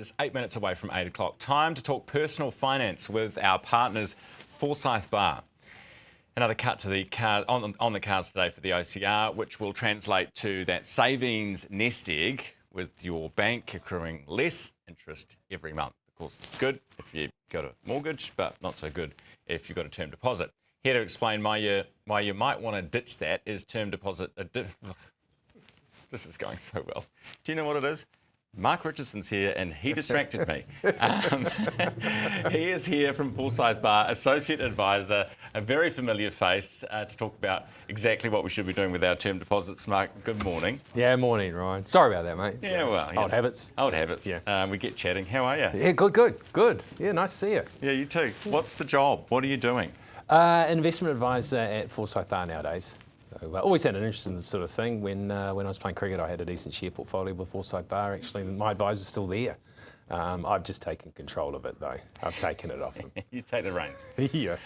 is 8 minutes away from 8 o'clock. Time to talk personal finance with our partners, Forsyth Bar. Another cut to the card on the cards today for the OCR, which will translate to that savings nest egg with your bank accruing less interest every month. Of course, it's good if you've got a mortgage, but not so good if you've got a term deposit. Here to explain why you might want to ditch that is term deposit. This is going so well. Do you know what it is? Mark Richardson's here and he distracted me. He is here from Forsyth Bar, Associate Advisor, a very familiar face to talk about exactly what we should be doing with our term deposits. Mark, good morning. Yeah, morning, Ryan. Sorry about that, mate. Yeah, well. Old habits. Old habits. Yeah. We get chatting. How are you? Yeah, good. Yeah, nice to see you. Yeah, you too. What's the job? What are you doing? Investment advisor at Forsyth Bar nowadays. So always had an interest in this sort of thing. When I was playing cricket, I had a decent share portfolio with Forsyth Bar. Actually, my advisor's still there. I've just taken control of it, though. I've taken it off him. You take the reins. Yeah.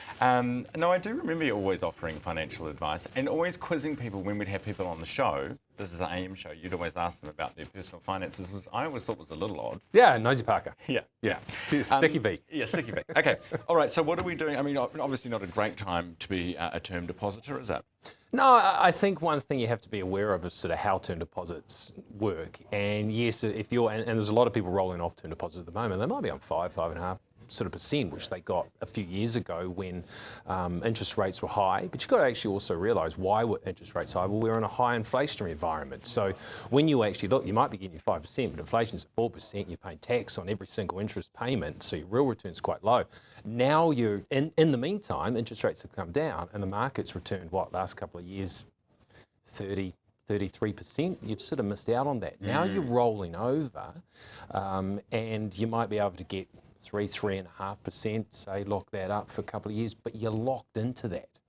No, I do remember you always offering financial advice and always quizzing people when we'd have people on the show. This is the AM show. You'd always ask them about their personal finances, which I always thought was a little odd. Yeah, Nosy Parker. Yeah. Sticky beak. Yeah, sticky beak. Okay. All right. So what are we doing? I mean, obviously not a great time to be a term depositor, is it? No, I think one thing you have to be aware of is sort of how term deposits work. And yes, if you're, and there's a lot of people rolling off term deposits at the moment, they might be on 5.5% sort of percent, which they got a few years ago when interest rates were high. But you've got to actually also realise why were interest rates high? Well, we're in a high inflationary environment. So when you actually look, you might be getting your 5%, but inflation's at 4%, you're paying tax on every single interest payment, so your real return's quite low. Now you're, in the meantime, interest rates have come down and the market's returned, last couple of years, 33%, you've sort of missed out on that. Now you're rolling over and you might be able to get 3.5%, say lock that up for a couple of years, but you're locked into that.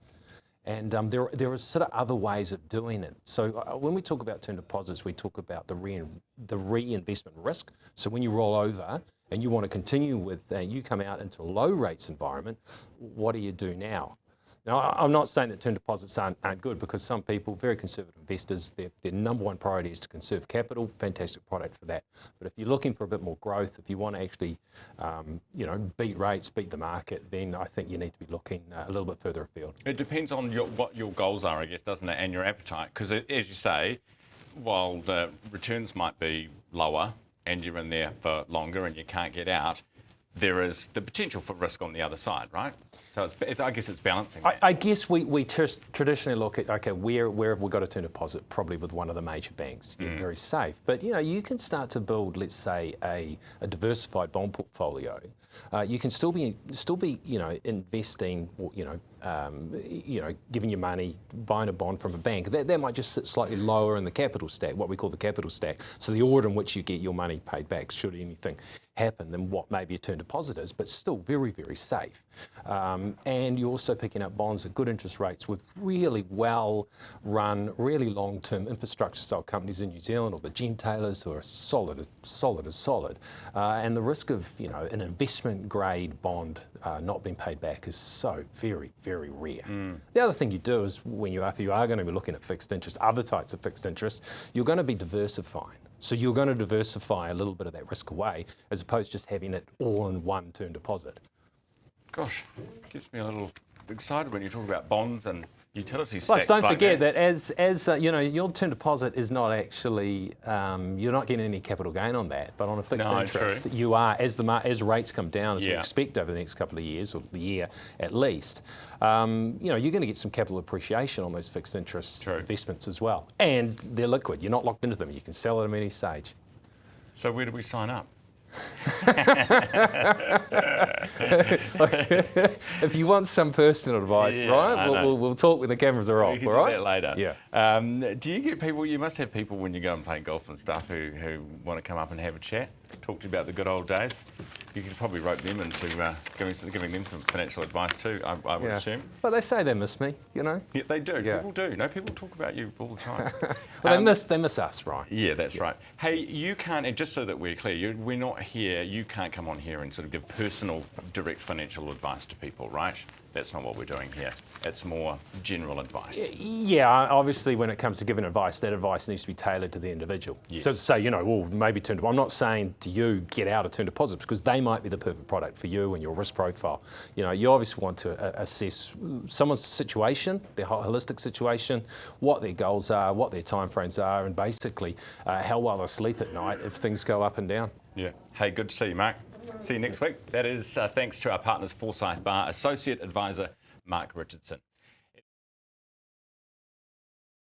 And there are sort of other ways of doing it. So when we talk about term deposits, we talk about the reinvestment risk. So when you roll over and you want to continue with, you come out into a low rates environment, what do you do now? Now, I'm not saying that term deposits aren't good, because some people, very conservative investors, their number one priority is to conserve capital. Fantastic product for that. But if you're looking for a bit more growth, if you want to actually, beat rates, beat the market, then I think you need to be looking a little bit further afield. It depends on what your goals are, I guess, doesn't it, and your appetite? Because as you say, while the returns might be lower and you're in there for longer and you can't get out, there is the potential for risk on the other side, right? So I guess it's balancing that. I guess we traditionally look at, okay, where have we got a term deposit? Probably with one of the major banks. You're very safe. But, you can start to build, let's say, a diversified bond portfolio. You can still be investing, giving your money, buying a bond from a bank. That might just sit slightly lower in the capital stack, what we call the capital stack. So the order in which you get your money paid back, should anything happen, than what maybe a term deposit is, but still very, very safe. And you're also picking up bonds at good interest rates with really well-run, really long-term infrastructure-style companies in New Zealand, or the gentailers, who are solid. And the risk of, an investment-grade bond not being paid back is so very, very rare. The other thing you do is, if you are going to be looking at fixed interest, other types of fixed interest, you're going to be diversifying. So you're going to diversify a little bit of that risk away, as opposed to just having it all in one term deposit. Gosh, gets me a little excited when you talk about bonds and utility stacks. Plus, don't forget that as your term deposit is not actually, you're not getting any capital gain on that, but on a fixed interest, true. you are, as rates come down, as we expect over the next couple of years, or the year at least, you're going to get some capital appreciation on those fixed interest investments as well. And they're liquid. You're not locked into them. You can sell at any stage. So where do we sign up? If you want some personal advice, right? We'll talk when the cameras are off. We can all right? do that later. Yeah. Do you get people? You must have people when you go and play golf and stuff who want to come up and have a chat, talk to you about the good old days. You could probably rope them into giving them some financial advice too, I would assume. But they say they miss me, you know. Yeah, they do. Yeah. People do. No, people talk about you all the time. Well, they miss us, right? Yeah, that's right. Hey, you can't, and just so that we're clear, we're not here, you can't come on here and sort of give personal, direct financial advice to people, right? That's not what we're doing here. It's more general advice. Yeah, obviously when it comes to giving advice, that advice needs to be tailored to the individual. Yes. So to say, you know, well, maybe I'm not saying to you, get out of term deposits, because they might be the perfect product for you and your risk profile. You know, you obviously want to assess someone's situation, their holistic situation, what their goals are, what their timeframes are, and basically how well they sleep at night if things go up and down. Yeah. Hey, good to see you, Mark. See you next week. That is thanks to our partners, Forsyth Bar, Associate Advisor Mark Richardson.